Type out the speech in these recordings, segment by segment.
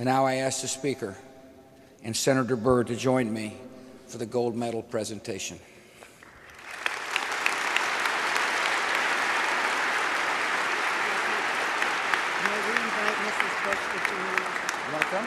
And now I ask the Speaker and Senator Byrd to join me for the gold medal presentation. Welcome.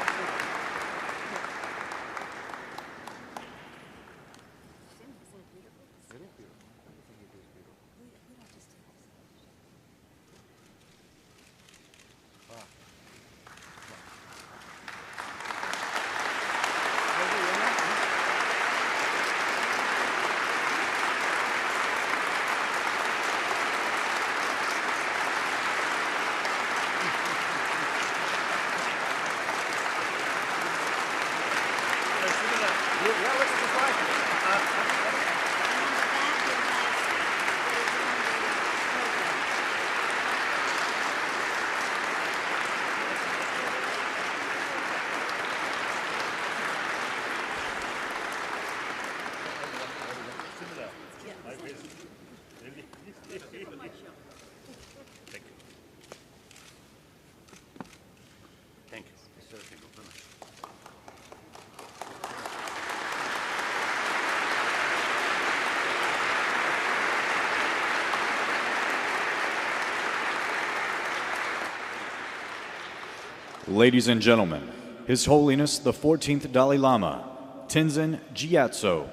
Ladies and gentlemen, His Holiness the 14th Dalai Lama, Tenzin Gyatso.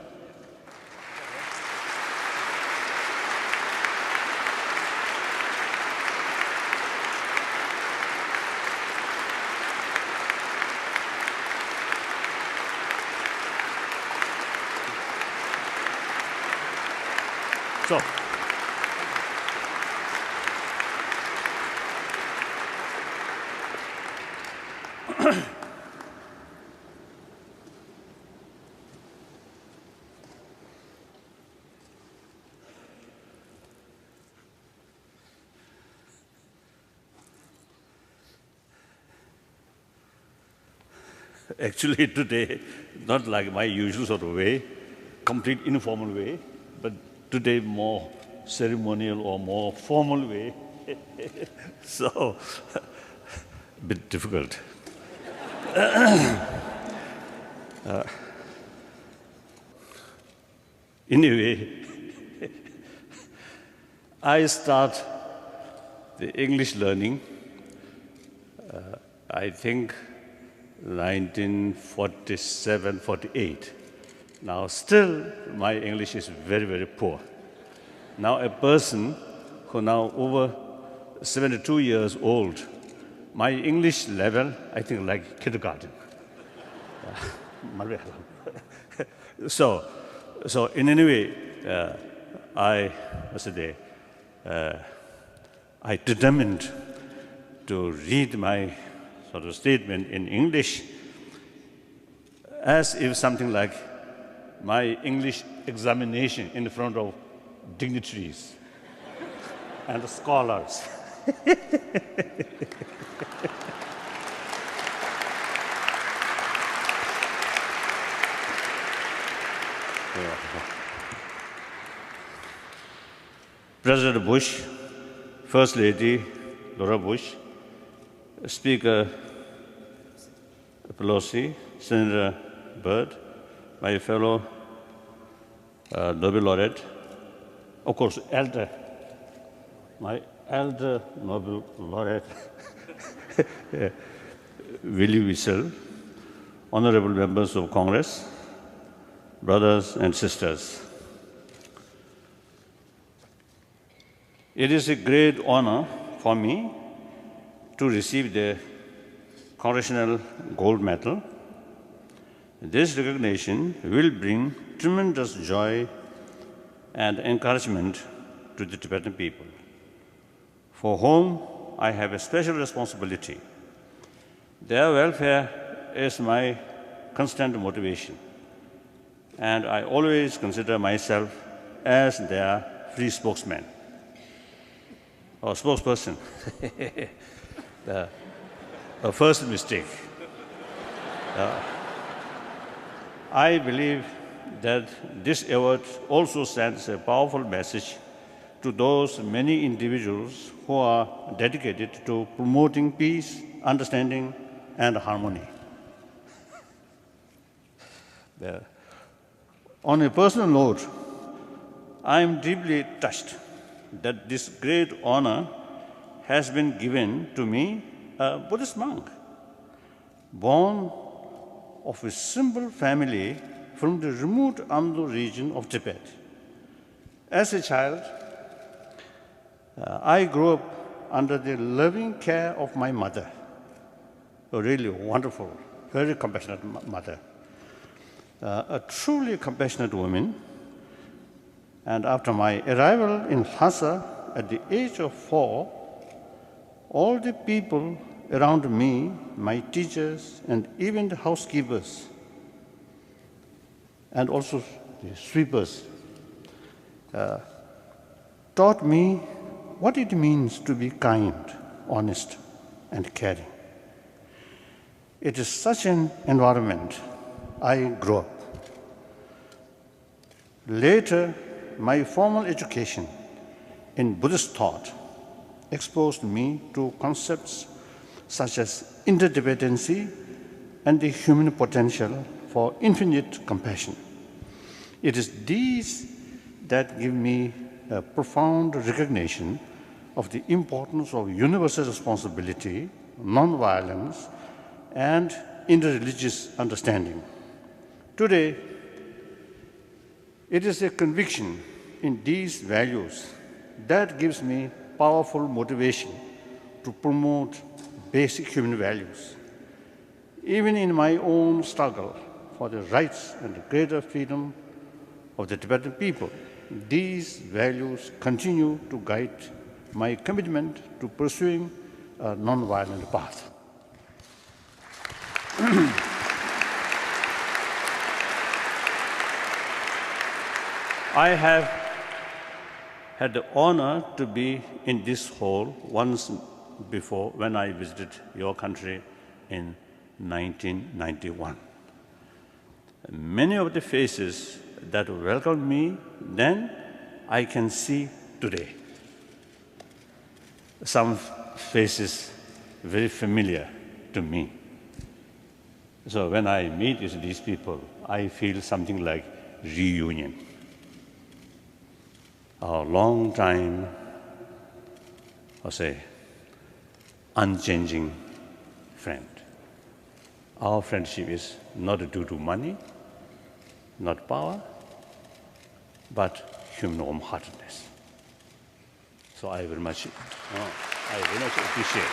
So, actually today, not like my usual sort of way, complete informal way, but today more ceremonial or more formal way. So, a bit difficult. Anyway, I start the English learning, I think 1947, 48. Now still my English is very, very poor. Now a person who now over 72 years old, my English level, I think like kindergarten. So in any way, I determined to read my sort of statement in English as if something like my English examination in front of dignitaries and scholars. President Bush, First Lady Laura Bush, Speaker Pelosi, Senator Byrd, my fellow Nobel laureate, of course, my elder Nobel laureate, Willie Wissel, honorable members of Congress, brothers and sisters. It is a great honor for me to receive the Congressional Gold Medal. This recognition will bring tremendous joy and encouragement to the Tibetan people, for whom I have a special responsibility. Their welfare is my constant motivation, and I always consider myself as their free spokesman or spokesperson. A first mistake. I believe that this award also sends a powerful message to those many individuals who are dedicated to promoting peace, understanding, and harmony. On a personal note, I am deeply touched that this great honor has been given to me, a Buddhist monk, born of a simple family from the remote Amdo region of Tibet. As a child, I grew up under the loving care of my mother, a really wonderful, very compassionate mother, a truly compassionate woman. And after my arrival in Lhasa at the age of 4, all the people around me, my teachers, and even the housekeepers, and also the sweepers, taught me what it means to be kind, honest, and caring. It is such an environment I grew up. Later, my formal education in Buddhist thought exposed me to concepts such as interdependency and the human potential for infinite compassion. It is these that give me a profound recognition of the importance of universal responsibility, nonviolence, and interreligious understanding. Today, it is a conviction in these values that gives me powerful motivation to promote basic human values. Even in my own struggle for the rights and the greater freedom of the Tibetan people, these values continue to guide my commitment to pursuing a nonviolent path. I have had the honor to be in this hall once before when I visited your country in 1991. Many of the faces that welcomed me then, I can see today. Some faces very familiar to me. So when I meet with these people, I feel something like reunion. Our long time, I'll say, unchanging friend. Our friendship is not due to money, not power, but human warm-heartedness. So I very much appreciate.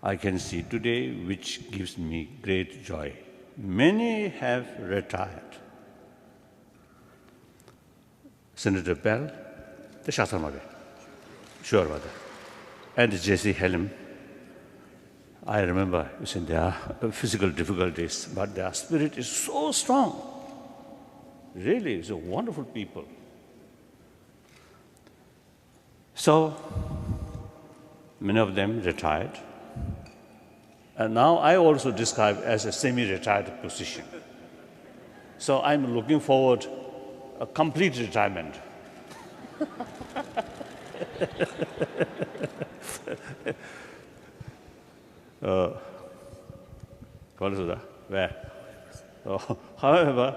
I can see today, which gives me great joy. Many have retired. Senator Bell, the Shatamabhe, sure about that. And J.C. Helm, I remember there are physical difficulties, but their spirit is so strong. Really, it's a wonderful people. So, many of them retired. And now I also describe as a semi-retired position. So I'm looking forward to a complete retirement. What is that? Where? However,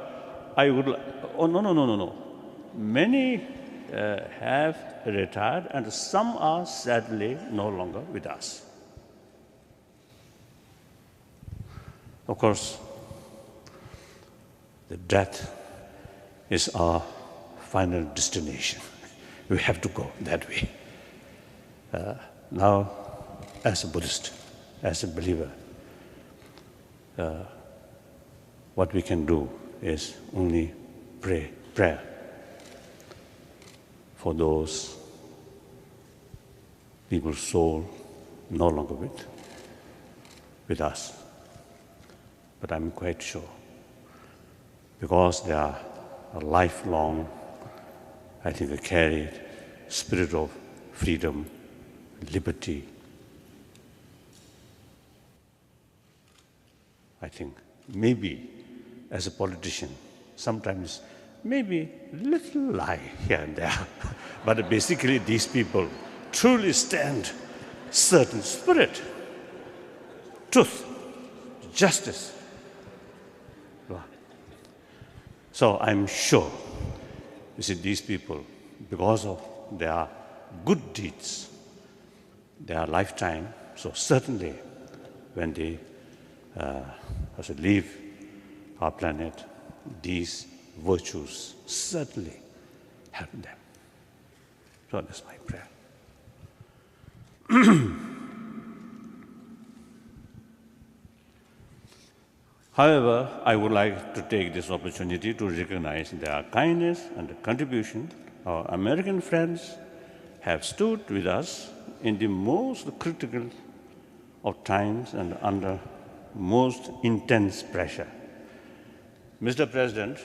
I would like, no. Many have retired and some are sadly no longer with us. Of course, the death is our final destination. We have to go that way. Now, as a Buddhist, as a believer, what we can do is only prayer for those people's soul no longer with us. But I'm quite sure, because they are a lifelong, I think, they carry spirit of freedom, liberty. I think maybe as a politician, sometimes maybe little lie here and there, But basically, these people truly stand certain spirit, truth, justice. So I'm sure, you see, these people, because of their good deeds, their lifetime, so certainly when they leave our planet, these virtues certainly help them. So that's my prayer. However, I would like to take this opportunity to recognize their kindness and the contribution. Our American friends have stood with us in the most critical of times and under most intense pressure. Mr. President,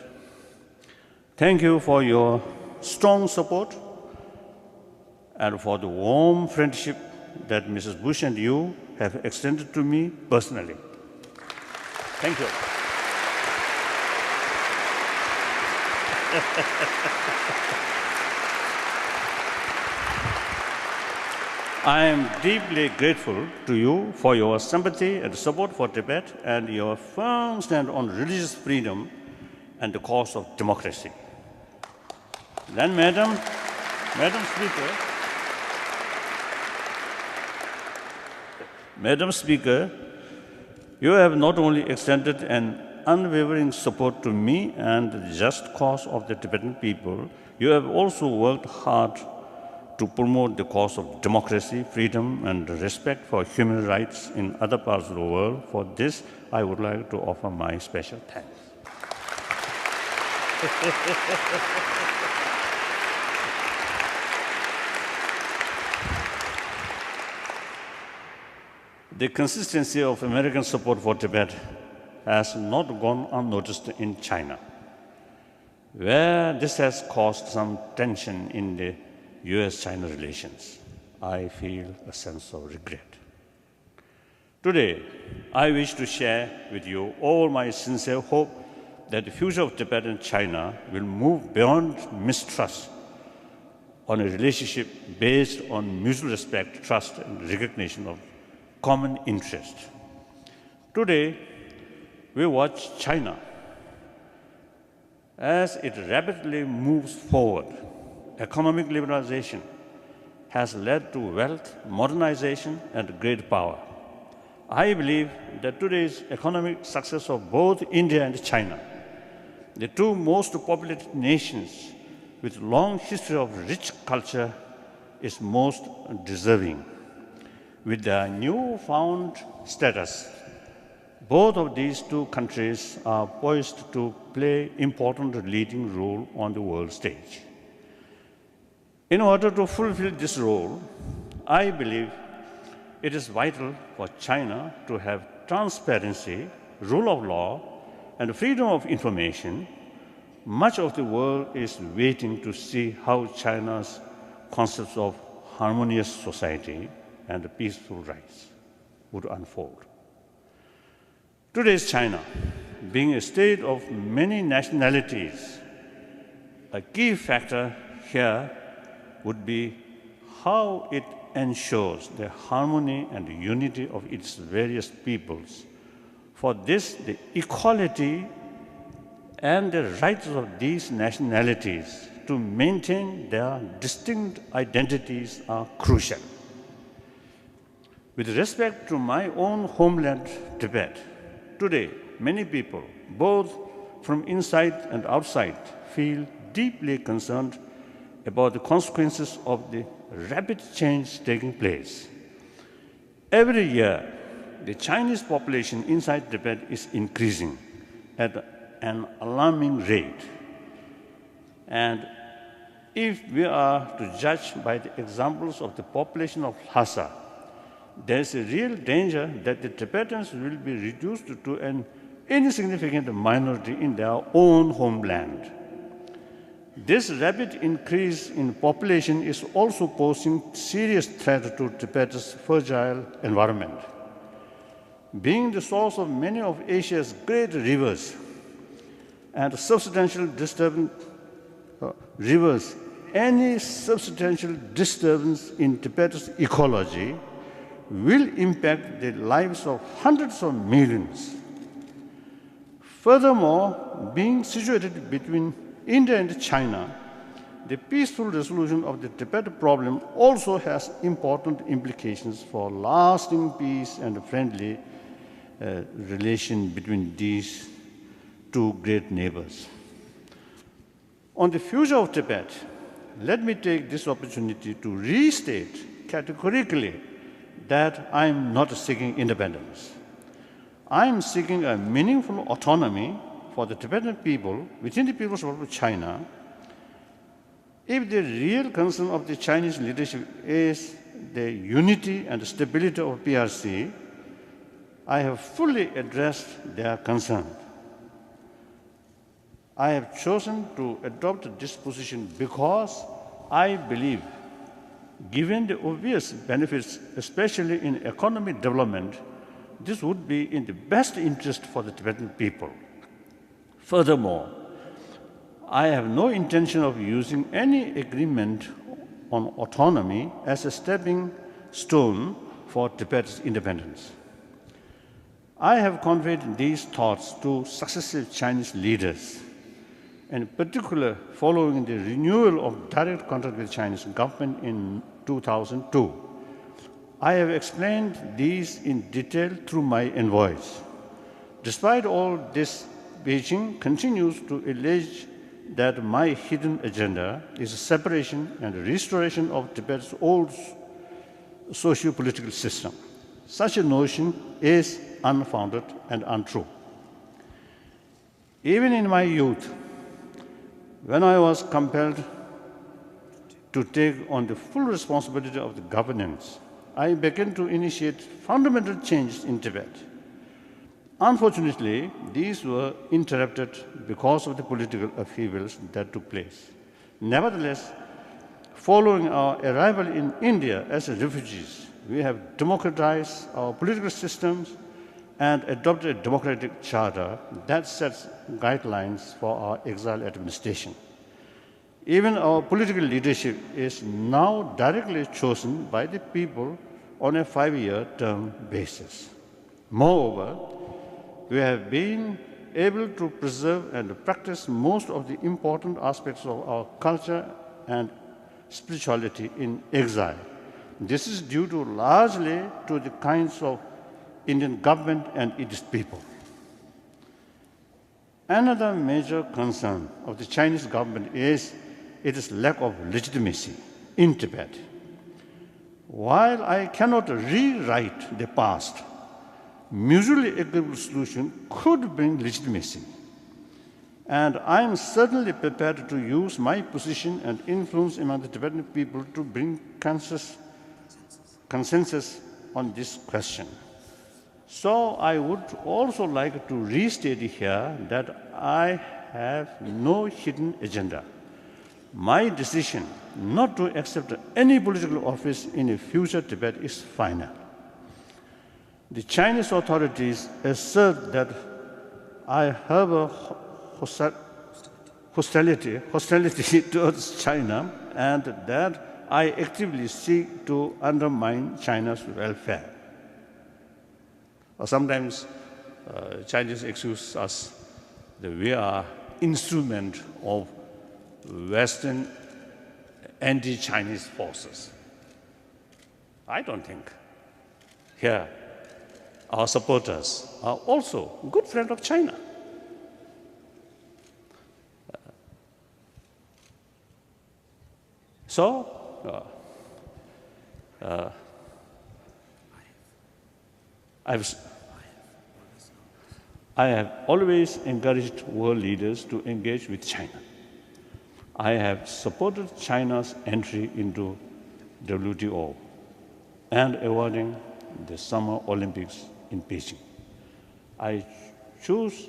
thank you for your strong support and for the warm friendship that Mrs. Bush and you have extended to me personally. Thank you. I am deeply grateful to you for your sympathy and support for Tibet and your firm stand on religious freedom and the cause of democracy. Then, Madam Speaker, you have not only extended an unwavering support to me and the just cause of the Tibetan people, you have also worked hard to promote the cause of democracy, freedom, and respect for human rights in other parts of the world. For this, I would like to offer my special thanks. The consistency of American support for Tibet has not gone unnoticed in China, where this has caused some tension in the US-China relations. I feel a sense of regret. Today, I wish to share with you all my sincere hope that the future of Tibet and China will move beyond mistrust on a relationship based on mutual respect, trust, and recognition of common interest. Today, we watch China as it rapidly moves forward. Economic liberalization has led to wealth, modernization, and great power. I believe that today's economic success of both India and China, the two most populated nations with long history of rich culture, is most deserving. With their newfound status, both of these two countries are poised to play important leading role on the world stage. In order to fulfill this role, I believe it is vital for China to have transparency, rule of law, and freedom of information. Much of the world is waiting to see how China's concepts of harmonious society and peaceful rights would unfold. Today's China, being a state of many nationalities, a key factor here would be how it ensures the harmony and unity of its various peoples. For this, the equality and the rights of these nationalities to maintain their distinct identities are crucial. With respect to my own homeland, Tibet, today many people, both from inside and outside, feel deeply concerned about the consequences of the rapid change taking place. Every year, the Chinese population inside Tibet is increasing at an alarming rate. And if we are to judge by the examples of the population of Lhasa, there is a real danger that the Tibetans will be reduced to an insignificant minority in their own homeland. This rapid increase in population is also posing serious threat to Tibet's fragile environment. Being the source of many of Asia's great rivers and substantial disturbing rivers any substantial disturbance in Tibet's ecology will impact the lives of hundreds of millions. Furthermore, being situated between India and China, the peaceful resolution of the Tibet problem also has important implications for lasting peace and friendly relation between these two great neighbors. On the future of Tibet, let me take this opportunity to restate categorically that I am not seeking independence. I am seeking a meaningful autonomy for the Tibetan people within the People's Republic of China. If the real concern of the Chinese leadership is the unity and stability of PRC, I have fully addressed their concern. I have chosen to adopt this position because I believe, given the obvious benefits, especially in economic development, this would be in the best interest for the Tibetan people. Furthermore, I have no intention of using any agreement on autonomy as a stepping stone for Tibet's independence. I have conveyed these thoughts to successive Chinese leaders, in particular following the renewal of direct contact with the Chinese government in 2002. I have explained these in detail through my envoys. Despite all this, Beijing continues to allege that my hidden agenda is a separation and restoration of Tibet's old socio-political system. Such a notion is unfounded and untrue. Even in my youth, when I was compelled to take on the full responsibility of the governance, I began to initiate fundamental changes in Tibet. Unfortunately, these were interrupted because of the political upheavals that took place. Nevertheless, following our arrival in India as refugees, we have democratized our political systems and adopted a democratic charter that sets guidelines for our exile administration. Even our political leadership is now directly chosen by the people on a 5-year term basis. Moreover, we have been able to preserve and practice most of the important aspects of our culture and spirituality in exile. This is due to largely to the kinds of Indian government and its people. Another major concern of the Chinese government is its lack of legitimacy in Tibet. While I cannot rewrite the past, mutually agreeable solution could bring legitimacy. And I am certainly prepared to use my position and influence among the Tibetan people to bring consensus on this question. So I would also like to restate here that I have no hidden agenda. My decision not to accept any political office in a future Tibet is final. The Chinese authorities assert that I harbor hostility towards China and that I actively seek to undermine China's welfare. Sometimes Chinese accuse us that we are instrument of Western anti-Chinese forces. I don't think. Here, our supporters are also good friends of China. I have always encouraged world leaders to engage with China. I have supported China's entry into WTO and awarding the Summer Olympics in Beijing. I choose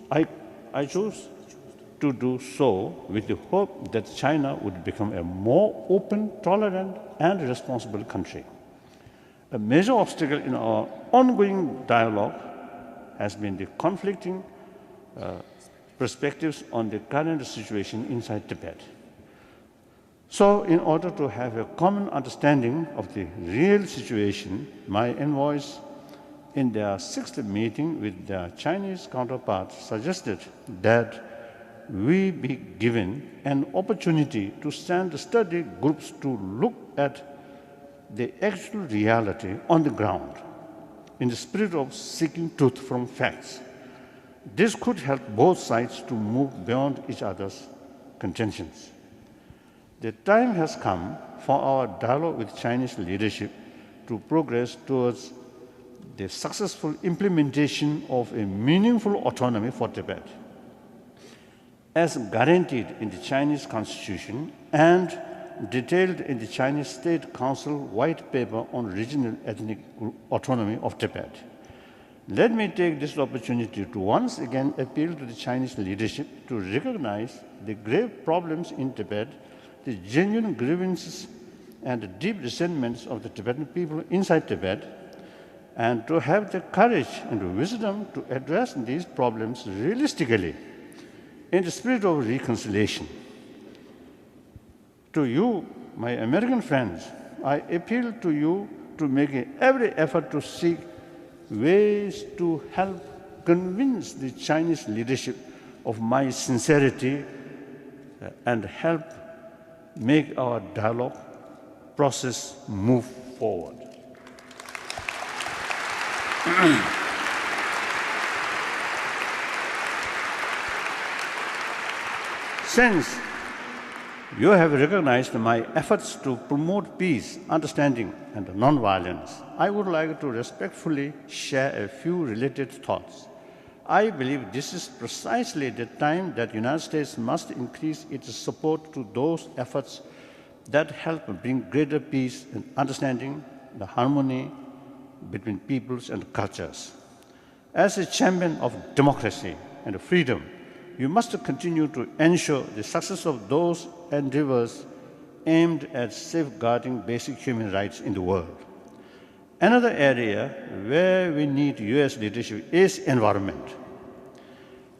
to do so with the hope that China would become a more open, tolerant, and responsible country. A major obstacle in our ongoing dialogue has been the conflicting perspectives on the current situation inside Tibet. So, in order to have a common understanding of the real situation, my envoys, in their sixth meeting with their Chinese counterparts, suggested that we be given an opportunity to send study groups to look at the actual reality on the ground in the spirit of seeking truth from facts. This could help both sides to move beyond each other's contentions. The time has come for our dialogue with Chinese leadership to progress towards the successful implementation of a meaningful autonomy for Tibet, as guaranteed in the Chinese Constitution and detailed in the Chinese State Council White Paper on Regional Ethnic Autonomy of Tibet. Let me take this opportunity to once again appeal to the Chinese leadership to recognize the grave problems in Tibet, the genuine grievances and the deep resentments of the Tibetan people inside Tibet, and to have the courage and the wisdom to address these problems realistically in the spirit of reconciliation. To you, my American friends, I appeal to you to make every effort to seek ways to help convince the Chinese leadership of my sincerity and help make our dialogue process move forward. Since you have recognized my efforts to promote peace, understanding, and nonviolence, I would like to respectfully share a few related thoughts. I believe this is precisely the time that the United States must increase its support to those efforts that help bring greater peace and understanding, the harmony between peoples and cultures. As a champion of democracy and freedom, you must continue to ensure the success of those endeavors aimed at safeguarding basic human rights in the world. Another area where we need US leadership is environment.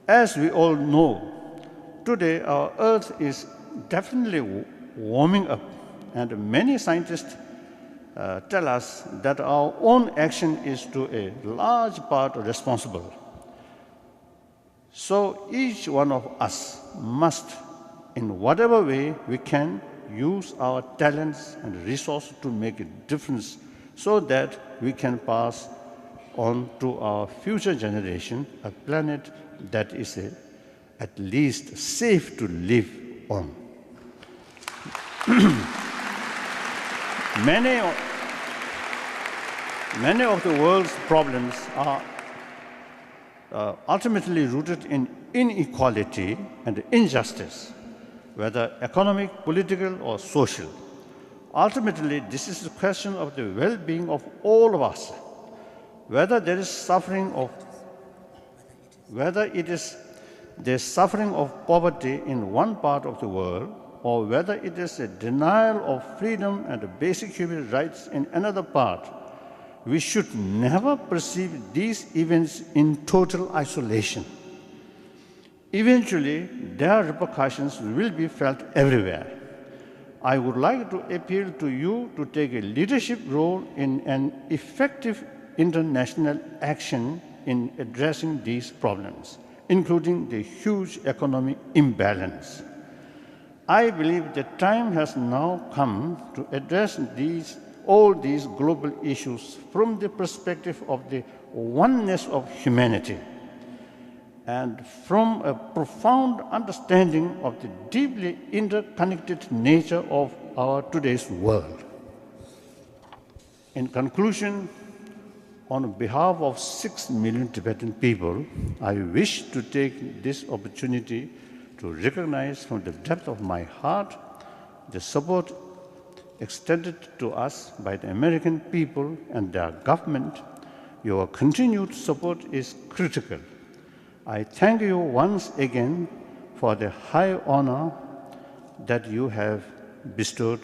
As we all know, today our Earth is definitely warming up, and many scientists tell us that our own action is to a large part responsible. So each one of us must, in whatever way we can, use our talents and resources to make a difference so that we can pass on to our future generation a planet that is at least safe to live on. Many of the world's problems are ultimately rooted in inequality and injustice, whether economic, political, or social. Ultimately, this is a question of the well-being of all of us. Whether it is the suffering of poverty in one part of the world, or whether it is a denial of freedom and basic human rights in another part, we should never perceive these events in total isolation. Eventually, their repercussions will be felt everywhere. I would like to appeal to you to take a leadership role in an effective international action in addressing these problems, including the huge economic imbalance. I believe the time has now come to address all these global issues from the perspective of the oneness of humanity and from a profound understanding of the deeply interconnected nature of our today's world. In conclusion, on behalf of 6 million Tibetan people, I wish to take this opportunity to recognize from the depth of my heart the support extended to us by the American people and their government. Your continued support is critical. I thank you once again for the high honor that you have bestowed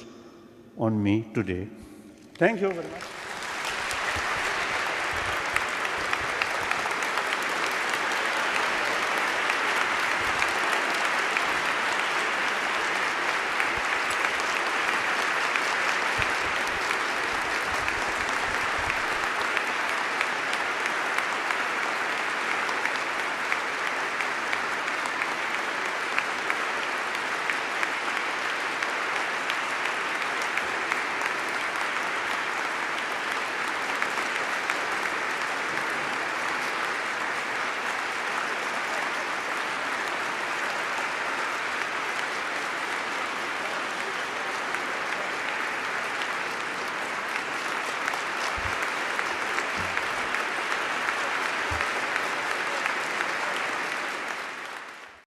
on me today. Thank you very much.